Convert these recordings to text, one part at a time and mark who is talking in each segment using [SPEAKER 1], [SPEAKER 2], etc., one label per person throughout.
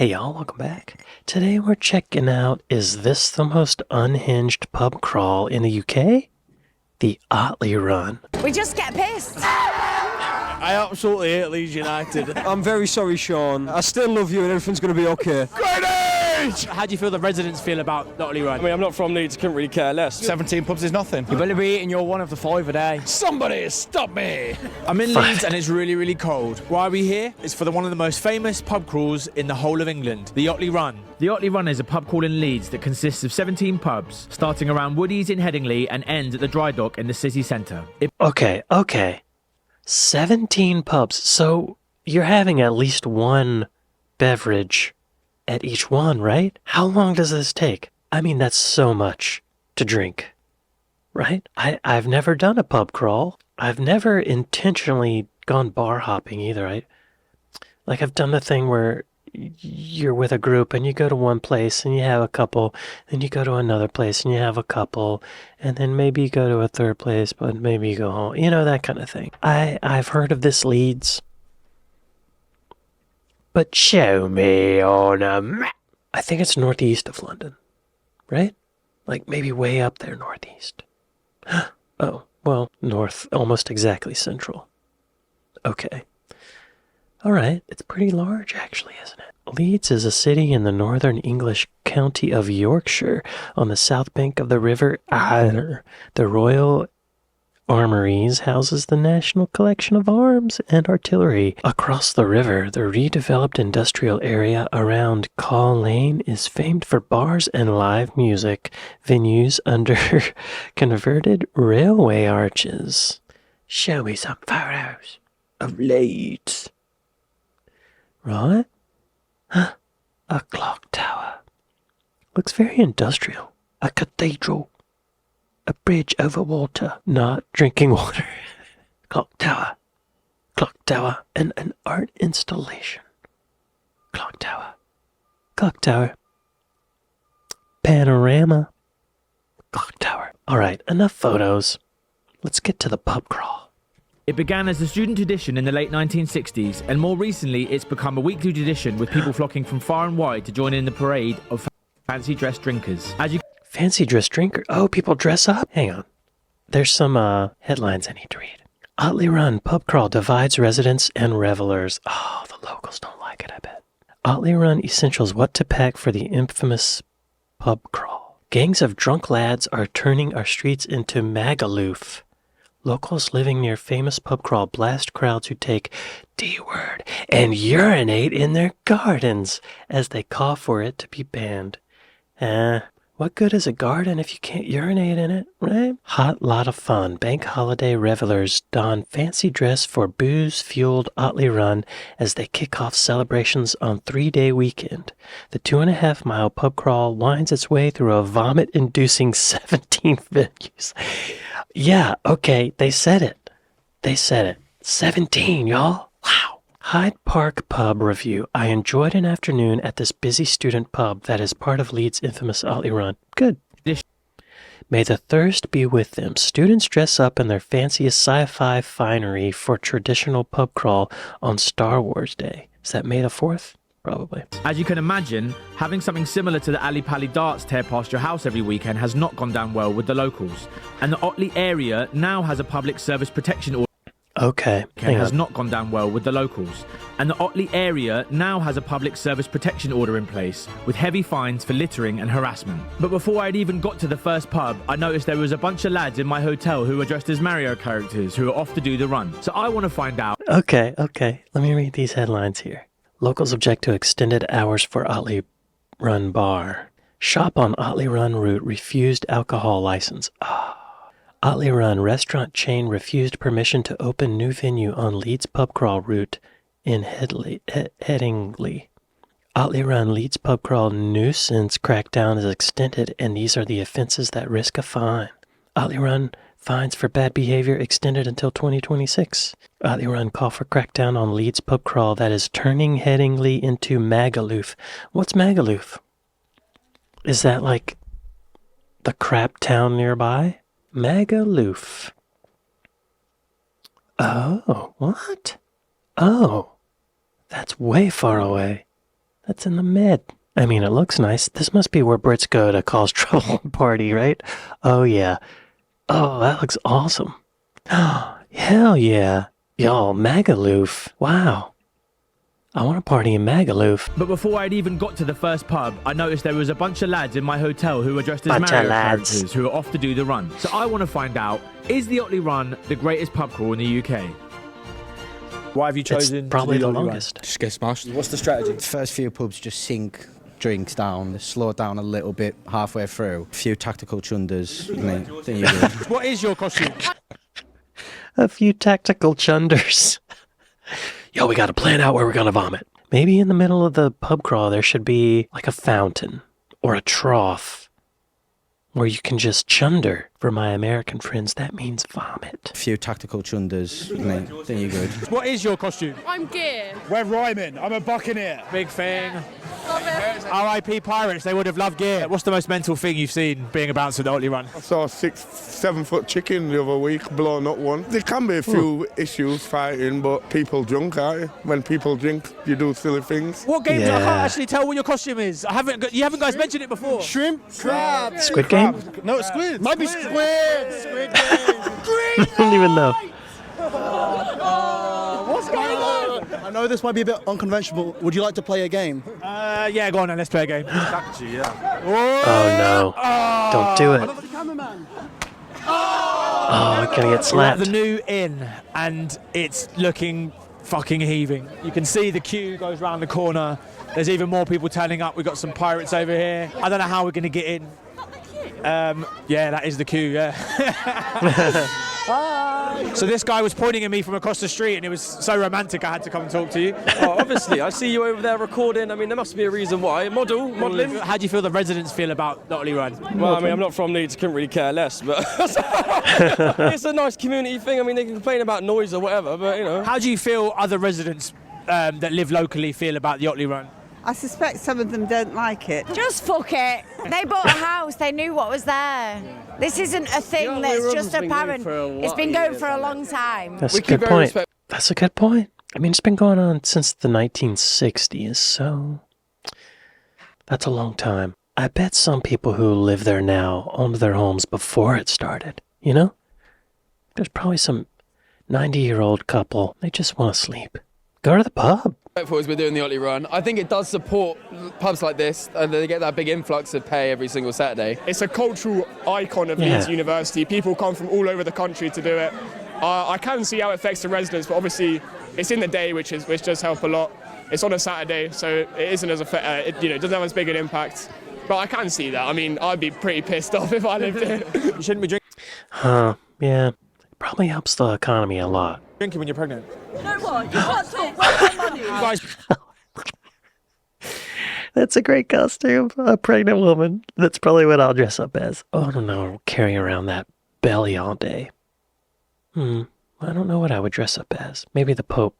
[SPEAKER 1] Hey y'all, welcome back. Today we're checking out, is this the most unhinged pub crawl in the UK? The Otley Run.
[SPEAKER 2] We just get pissed.
[SPEAKER 3] I absolutely hate Leeds United.
[SPEAKER 4] I'm very sorry, Sean. I still love you and everything's going to be okay.
[SPEAKER 3] Greenwich!
[SPEAKER 5] How do you feel the residents feel about the Otley Run?
[SPEAKER 4] I mean, I'm not from Leeds, couldn't really care less.
[SPEAKER 3] 17 pubs is nothing.
[SPEAKER 5] You better be eating your one of the 5 a day.
[SPEAKER 3] Somebody stop me!
[SPEAKER 5] I'm in Leeds and it's really, really cold. Why are we here? It's for one of the most famous pub crawls in the whole of England, the Otley Run. The Otley Run is a pub crawl in Leeds that consists of 17 pubs, starting around Woodies in Headingley and ends at the Dry Dock in the city centre.
[SPEAKER 1] Okay. 17 pubs. So you're having at least one beverage at each one, right? How long does this take? I mean, that's so much to drink, right? I've never done a pub crawl. I've never intentionally gone bar hopping either. I've done the thing where you're with a group and you go to one place and you have a couple, then you go to another place and you have a couple, and then maybe you go to a third place, but maybe you go home. You know, that kind of thing. I've heard of this Leeds. But show me on a map. I think it's northeast of London, right? Like maybe way up there northeast. Oh, well, north, almost exactly central. Okay. All right, it's pretty large actually, isn't it? Leeds is a city in the northern English county of Yorkshire on the south bank of the River Adur. The Royal Armouries houses the National Collection of Arms and Artillery. Across the river, the redeveloped industrial area around Call Lane is famed for bars and live music venues under converted railway arches. Show me some photos of Leeds. Right? Huh? A clock tower. Looks very industrial. A cathedral. A bridge over water. Not drinking water. Clock tower. Clock tower. And an art installation. Clock tower. Clock tower. Panorama. Clock tower. Alright, enough photos. Let's get to the pub crawl.
[SPEAKER 5] It began as a student tradition in the late 1960s, and more recently it's become a weekly tradition with people flocking from far and wide to join in the parade of fancy dress drinkers.
[SPEAKER 1] Fancy dress drinker? Oh, people dress up? Hang on. There's some headlines I need to read. Otley Run pub crawl divides residents and revelers. Oh, the locals don't like it, I bet. Otley Run essentials: what to pack for the infamous pub crawl. Gangs of drunk lads are turning our streets into Magaluf. Locals living near famous pub crawl blast crowds who take D-word and urinate in their gardens as they call for it to be banned. What good is a garden if you can't urinate in it, right? Hot lot of fun. Bank holiday revelers don fancy dress for booze-fueled Otley Run as they kick off celebrations on 3-day weekend. The 2.5-mile pub crawl winds its way through a vomit-inducing 17 venues. Yeah, okay, they said it. 17, y'all. Wow. Hyde Park Pub Review. I enjoyed an afternoon at this busy student pub that is part of Leeds' infamous Otley Run. Good. May the thirst be with them. Students dress up in their fanciest sci-fi finery for traditional pub crawl on Star Wars Day. Is that May the 4th? Probably.
[SPEAKER 5] As you can imagine, having something similar to the Ali Pali darts tear past your house every weekend has not gone down well with the locals. And the Otley area now has a public service protection order.
[SPEAKER 1] Okay,
[SPEAKER 5] Has not gone down well with the locals. And the Otley area now has a public service protection order in place, with heavy fines for littering and harassment. But before I'd even got to the first pub, I noticed there was a bunch of lads in my hotel who were dressed as Mario characters who are off to do the run. So I want to find out.
[SPEAKER 1] Okay. Let me read these headlines here. Locals object to extended hours for Otley Run bar. Shop on Otley Run route refused alcohol license. Otley Run restaurant chain refused permission to open new venue on Leeds pub crawl route in Headingley. Otley Run Leeds pub crawl nuisance crackdown is extended, and these are the offences that risk a fine. Otley Run fines for bad behavior extended until 2026. Otley Run call for crackdown on Leeds pub crawl that is turning Headingley into Magaluf. What's Magaluf? Is that like the crap town nearby? Magaluf. Oh, what? Oh, that's way far away. That's in the mid. I mean, it looks nice. This must be where Brits go to cause trouble and party, right? Oh, yeah. Oh, that looks awesome. Hell yeah. Y'all, Magaluf. Wow. I want to party in Magaluf.
[SPEAKER 5] But before I'd even got to the first pub, I noticed there was a bunch of lads in my hotel who were dressed as
[SPEAKER 1] Bunch of
[SPEAKER 5] Mario
[SPEAKER 1] lads.
[SPEAKER 5] characters who were off to do the run. So I want to find out, is the Otley Run the greatest pub crawl in the UK?
[SPEAKER 3] Why have you
[SPEAKER 1] It's
[SPEAKER 3] chosen
[SPEAKER 1] probably
[SPEAKER 3] to
[SPEAKER 1] the
[SPEAKER 3] do Otley Run?
[SPEAKER 1] longest.
[SPEAKER 3] Just get smashed. What's the strategy?
[SPEAKER 2] First few pubs just sink drinks down, slow down a little bit halfway through. A few tactical chunders, and then you're good.
[SPEAKER 3] What is your costume?
[SPEAKER 1] A few tactical chunders. Yo, we got to plan out where we're going to vomit. Maybe in the middle of the pub crawl, there should be like a fountain or a trough where you can just chunder. For my American friends, that means vomit.
[SPEAKER 2] A few tactical chunders, and then you're good.
[SPEAKER 3] What is your costume?
[SPEAKER 6] I'm gear.
[SPEAKER 3] We're rhyming. I'm a buccaneer. Big thing. R.I.P. Pirates. They would have loved gear. What's the most mental thing you've seen being a bouncer at the Otley Run?
[SPEAKER 7] I saw a 6-7 foot chicken the other week, blown up one. There can be a few issues fighting, but people drunk, aren't you? When people drink, you do silly things.
[SPEAKER 3] What game? I
[SPEAKER 1] Yeah.
[SPEAKER 3] can't actually tell what your costume is. You haven't guys mentioned it before.
[SPEAKER 7] Shrimp? Crab.
[SPEAKER 1] Squid Game?
[SPEAKER 7] No, squid. Might be squid. Squid game.
[SPEAKER 1] I don't even know.
[SPEAKER 3] What's going on?
[SPEAKER 8] I know this might be a bit unconventional. Would you like to play a game?
[SPEAKER 3] Yeah, go on then. Let's play a game.
[SPEAKER 1] Oh no. Don't do it. Oh, I'm gonna get
[SPEAKER 3] We're at
[SPEAKER 1] slapped.
[SPEAKER 3] the new inn, and it's looking fucking heaving. You can see the queue goes round the corner. There's even more people turning up. We've got some pirates over here. I don't know how we're going to get in. Yeah, that is the queue, yeah. So this guy was pointing at me from across the street, and it was so romantic I had to come and talk to you.
[SPEAKER 4] Oh, obviously, I see you over there recording. I mean, there must be a reason why. Modelling.
[SPEAKER 3] How do you feel the residents feel about the Otley Run?
[SPEAKER 4] Well, I mean, I'm not from Leeds, couldn't really care less, but it's a nice community thing. I mean, they can complain about noise or whatever, but you know.
[SPEAKER 3] How do you feel other residents that live locally feel about the Otley Run?
[SPEAKER 9] I suspect some of them don't like it.
[SPEAKER 6] Just fuck it. They bought a house. They knew what was there. This isn't a thing that's just apparent. It's been going for a long time.
[SPEAKER 1] That's a good point. That's a good point. I mean, it's been going on since the 1960s, so that's a long time. I bet some people who live there now owned their homes before it started, you know? There's probably some 90-year-old couple. They just want to sleep. Go to the pub.
[SPEAKER 10] As we're doing the Otley Run, I think it does support pubs like this, and they get that big influx of pay every single Saturday.
[SPEAKER 11] It's a cultural icon of Leeds University. People come from all over the country to do it. I can see how it affects the residents, but obviously it's in the day, which does help a lot. It's on a Saturday, so it isn't as it doesn't have as big an impact. But I can see that. I mean, I'd be pretty pissed off if I lived here.
[SPEAKER 3] You shouldn't be drinking.
[SPEAKER 1] Huh, yeah. It probably helps the economy a lot.
[SPEAKER 3] Drinking when you're pregnant.
[SPEAKER 9] You know what? You can't talk. Where's my money?
[SPEAKER 3] Guys,
[SPEAKER 1] That's a great costume. A pregnant woman. That's probably what I'll dress up as. Oh, I don't know. Carrying around that belly all day. I don't know what I would dress up as. Maybe the Pope.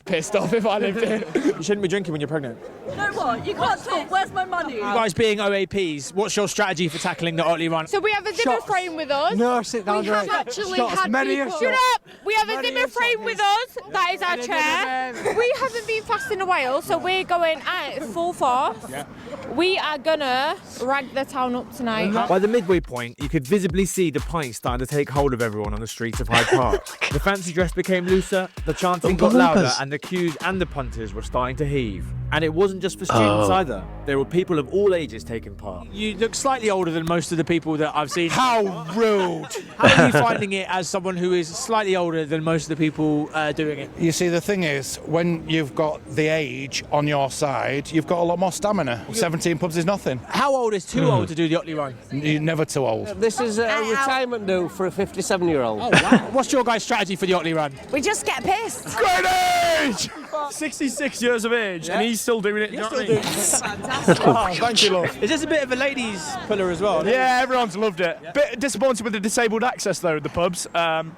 [SPEAKER 11] Pissed off if I lived here.
[SPEAKER 3] you shouldn't be drinking when you're pregnant.
[SPEAKER 9] You know what? You can't talk. Where's my money?
[SPEAKER 3] You guys being OAPs, what's your strategy for tackling the Otley Run?
[SPEAKER 6] So we have a Zimmer frame with us.
[SPEAKER 8] No, sit down.
[SPEAKER 6] We have actually had people. Shut up! We have a Zimmer frame with us. That is our chair. We haven't been fast in a while, so we're going at full force. Yeah. We are gonna rag the town up tonight.
[SPEAKER 5] By the midway point, you could visibly see the pints starting to take hold of everyone on the streets of Hyde Park. The fancy dress became looser, the chanting got louder, and the queues and the punters were starting to heave. And it wasn't just for students either. There were people of all ages taking part.
[SPEAKER 3] You look slightly older than most of the people that I've seen.
[SPEAKER 11] How rude!
[SPEAKER 3] How are you finding it as someone who is slightly older than most of the people doing it?
[SPEAKER 12] You see, the thing is, when you've got the age on your side, you've got a lot more stamina. 17 pubs is nothing.
[SPEAKER 3] How old is too old to do the Otley Run?
[SPEAKER 12] You're never too old.
[SPEAKER 4] This is a retirement do for a 57-year-old.
[SPEAKER 3] Oh, wow. What's your guys' strategy for the Otley Run?
[SPEAKER 6] We just get pissed.
[SPEAKER 11] Great age! 66 years of age, and he's still doing it. You know what I mean?
[SPEAKER 3] Oh,
[SPEAKER 11] thank you, love.
[SPEAKER 3] Is this a bit of a ladies' puller as well?
[SPEAKER 11] Yeah, everyone's loved it. Bit disappointed with the disabled access though, the pubs. I've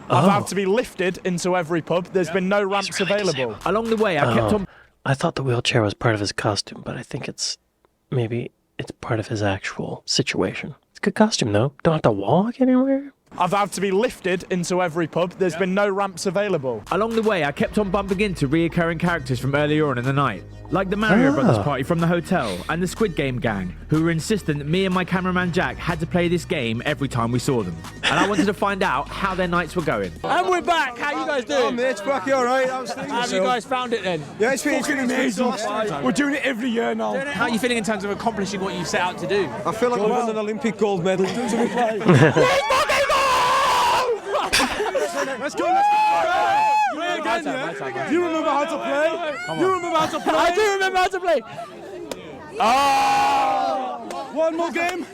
[SPEAKER 11] had to be lifted into every pub. There's been no ramps available.
[SPEAKER 5] Along the way, I kept on.
[SPEAKER 1] I thought the wheelchair was part of his costume, but I think maybe it's part of his actual situation. It's a good costume, though. Don't have to walk anywhere.
[SPEAKER 3] I've had to be lifted into every pub. There's been no ramps available.
[SPEAKER 5] Along the way, I kept on bumping into reoccurring characters from earlier on in the night, like the Mario Brothers party from the hotel and the Squid Game gang, who were insistent that me and my cameraman Jack had to play this game every time we saw them. And I wanted to find out how their nights were going.
[SPEAKER 3] And we're back. How you guys doing?
[SPEAKER 13] Oh, mate, it's back, all right. How
[SPEAKER 3] have you guys found it then?
[SPEAKER 13] Yeah, it's been amazing. We're doing it every year now.
[SPEAKER 3] How are you feeling in terms of accomplishing what you set out to do?
[SPEAKER 13] I feel like we've won an Olympic gold medal.
[SPEAKER 3] Let's go, let's go!
[SPEAKER 13] Play again, yeah? Do you remember how to play? You remember how to play?
[SPEAKER 3] I do remember how to play.
[SPEAKER 13] Oh! One more game?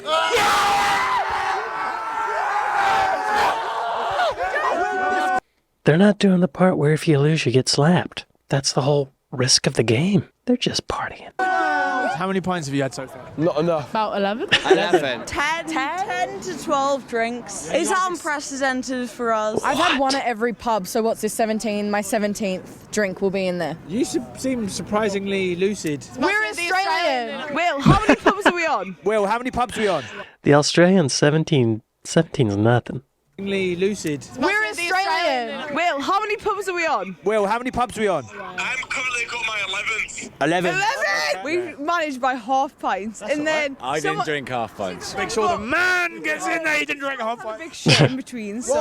[SPEAKER 1] They're not doing the part where if you lose, you get slapped. That's the whole risk of the game. They're just partying.
[SPEAKER 3] How many pints have you had so far?
[SPEAKER 4] Not enough.
[SPEAKER 6] About 11.
[SPEAKER 9] 10 to 12 drinks. Is that unprecedented for us?
[SPEAKER 6] I've had one at every pub, so what's this, 17? My 17th drink will be in there.
[SPEAKER 3] You seem surprisingly lucid.
[SPEAKER 6] We're Australian.
[SPEAKER 9] Will, how many pubs are we on?
[SPEAKER 3] Will, how many pubs are we on?
[SPEAKER 1] The Australian 17's nothing.
[SPEAKER 3] Lucid.
[SPEAKER 9] We're Australian. Will, how many pubs are we on?
[SPEAKER 3] Will, how many pubs are we on?
[SPEAKER 14] I'm currently got my 11th.
[SPEAKER 3] 11.
[SPEAKER 9] 11! We managed by half pints. And then
[SPEAKER 15] I didn't drink half pints.
[SPEAKER 3] Make sure the man gets in there. He didn't drink a half pint.
[SPEAKER 9] Big shit in between, so.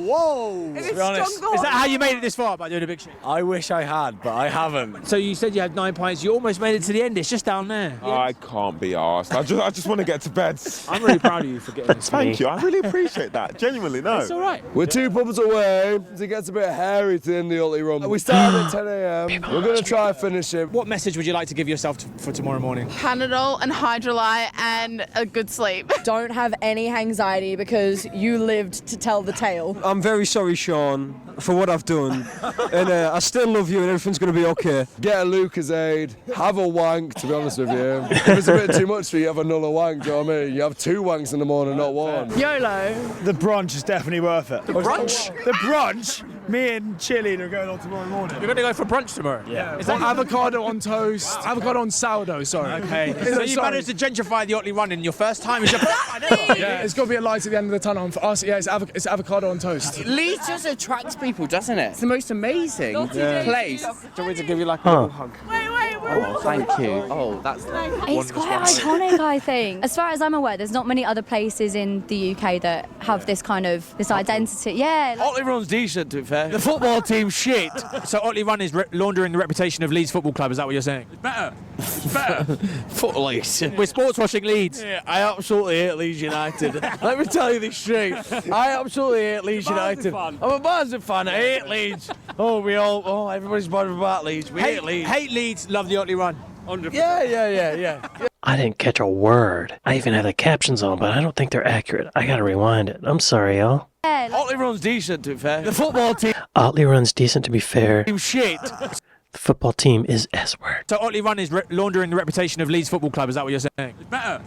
[SPEAKER 3] Whoa!
[SPEAKER 9] If
[SPEAKER 15] To be honest,
[SPEAKER 3] Is that how you made it this far, by doing a big shit?
[SPEAKER 15] I wish I had, but I haven't.
[SPEAKER 3] So you said you had 9 pints. You almost made it to the end. It's just down there.
[SPEAKER 14] I can't be arsed. I just want to get to bed.
[SPEAKER 3] I'm really proud of you for getting this.
[SPEAKER 14] Thank you. I really appreciate that. Genuinely, no.
[SPEAKER 3] It's all right.
[SPEAKER 4] We're 2 pubs away. It gets a bit hairy to end the Otley Run. We started at 10 a.m. We're going to try and finish it.
[SPEAKER 3] What message would you like to give yourself for tomorrow morning?
[SPEAKER 6] Panadol and Hydrolyte and a good sleep. Don't have any anxiety because you lived to tell the tale.
[SPEAKER 13] I'm very sorry, Sean, for what I've done. And I still love you and everything's going to be okay.
[SPEAKER 4] Get a Lucozade. Have a wank, to be honest with you. If it's a bit too much for you, have another wank, do you know what I mean? You have 2 wanks in the morning, not 1.
[SPEAKER 6] YOLO.
[SPEAKER 3] The brunch is definitely worth it. The brunch? The brunch? Me and Chillian are going on tomorrow morning. You're going to go for brunch tomorrow? Yeah.
[SPEAKER 11] Is that avocado on toast? Avocado on sourdough, sorry.
[SPEAKER 3] Okay. So you managed to gentrify the Otley Run in your first time?
[SPEAKER 11] Yeah, it's got to be a light at the end of the tunnel. And for us, yeah, it's avocado on toast.
[SPEAKER 10] Leeds just attracts people, doesn't it? It's the most amazing place. Do you want me to give you like a little hug?
[SPEAKER 9] Wait.
[SPEAKER 10] Oh, thank you. Oh, that's
[SPEAKER 16] It's quite iconic, I think. As far as I'm aware, there's not many other places in the UK that have this kind of identity. Yeah.
[SPEAKER 10] Otley Run's decent, to be fair.
[SPEAKER 3] The football team's shit. So Otley Run is laundering the reputation of Leeds Football Club, is that what you're saying? It's better.
[SPEAKER 10] Foot Leeds.
[SPEAKER 3] We're sports washing Leeds.
[SPEAKER 10] Yeah, I absolutely hate Leeds United. Let me tell you this straight. I absolutely hate Leeds United. I'm a Barnsley fan. I hate Leeds. Everybody's bothered about Leeds. We hate Leeds.
[SPEAKER 3] Hate Leeds, love the Otley Run. 100%.
[SPEAKER 10] Yeah.
[SPEAKER 1] I didn't catch a word. I even have the captions on, but I don't think they're accurate. I gotta rewind it. I'm sorry, y'all.
[SPEAKER 10] Otley Run's decent, to be fair. The football team.
[SPEAKER 1] Otley Run's decent, to be fair.
[SPEAKER 10] Shit.
[SPEAKER 1] The football team is S-word.
[SPEAKER 3] So Otley Run is laundering the reputation of Leeds Football Club, is that what you're saying? It's better.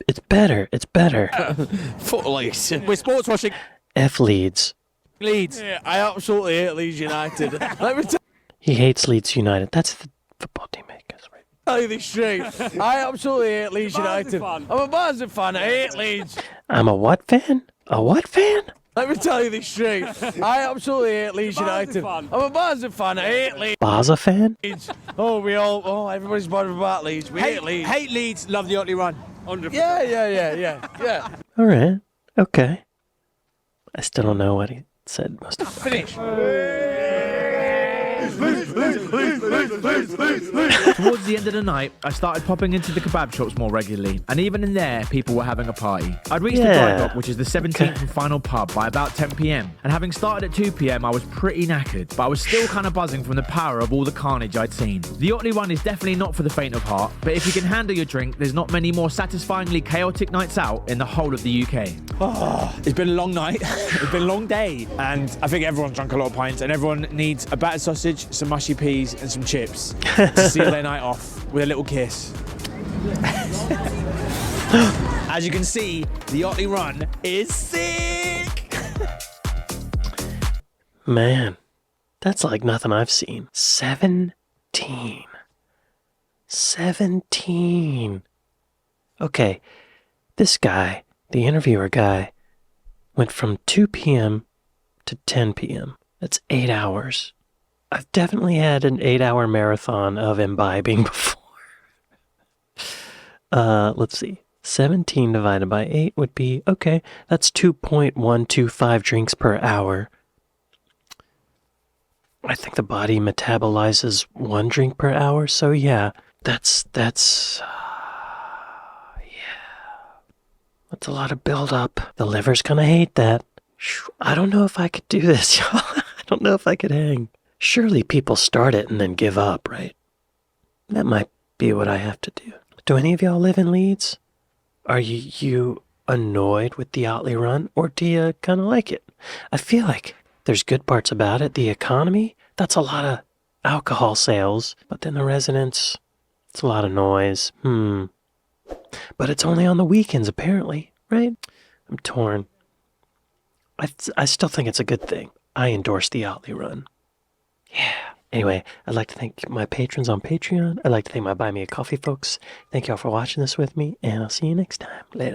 [SPEAKER 1] It's better. It's better.
[SPEAKER 10] Foot Leeds.
[SPEAKER 3] We're sports washing
[SPEAKER 1] F Leeds.
[SPEAKER 3] Leeds.
[SPEAKER 10] Yeah, I absolutely hate Leeds United. Let me
[SPEAKER 1] He hates Leeds United. That's the football team, I guess, right?
[SPEAKER 10] tell you this straight. I absolutely hate Leeds United. I'm a Barnsley fan. I hate Leeds.
[SPEAKER 1] I'm a what fan? A what fan?
[SPEAKER 10] Let me tell you this straight. I absolutely hate Leeds United. I'm a Barnsley fan. I hate Leeds.
[SPEAKER 1] Baza fan?
[SPEAKER 10] Everybody's bothered about Leeds. We hate Leeds.
[SPEAKER 3] Hate Leeds, love the Otley Run. 100%.
[SPEAKER 10] Yeah.
[SPEAKER 1] All right. Okay. I still don't know what he said most of the
[SPEAKER 3] Finish.
[SPEAKER 5] Towards the end of the night, I started popping into the kebab shops more regularly, and even in there, people were having a party. I'd reached the Dry Dock, which is the 17th and final pub, by about 10 p.m, and having started at 2 p.m, I was pretty knackered, but I was still kind of buzzing from the power of all the carnage I'd seen. The Otley Run is definitely not for the faint of heart, but if you can handle your drink, there's not many more satisfyingly chaotic nights out in the whole of the UK.
[SPEAKER 3] Oh, it's been a long night. It's been a long day, and I think everyone's drunk a lot of pints, and everyone needs a battered sausage, some mushy peas, and some chips to seal their night off with a little kiss. As you can see, the Otley Run is sick.
[SPEAKER 1] Man, that's like nothing I've seen. 17. Okay, this guy, the interviewer guy, went from 2 p.m. to 10 p.m. That's 8 hours. I've definitely had an 8-hour marathon of imbibing before. Let's see. 17 divided by 8 would be, okay, that's 2.125 drinks per hour. I think the body metabolizes 1 drink per hour, so yeah, that's a lot of buildup. The liver's gonna hate that. I don't know if I could do this, y'all. I don't know if I could hang. Surely people start it and then give up, right? That might be what I have to do. Do any of y'all live in Leeds? Are you annoyed with the Otley Run, or do you kind of like it? I feel like there's good parts about it. The economy, that's a lot of alcohol sales, but then the residents, it's a lot of noise. But it's only on the weekends, apparently, right? I'm torn. I still think it's a good thing. I endorse the Otley Run. Yeah. Anyway, I'd like to thank my patrons on Patreon. I'd like to thank my Buy Me a Coffee folks. Thank y'all for watching this with me, and I'll see you next time. Later.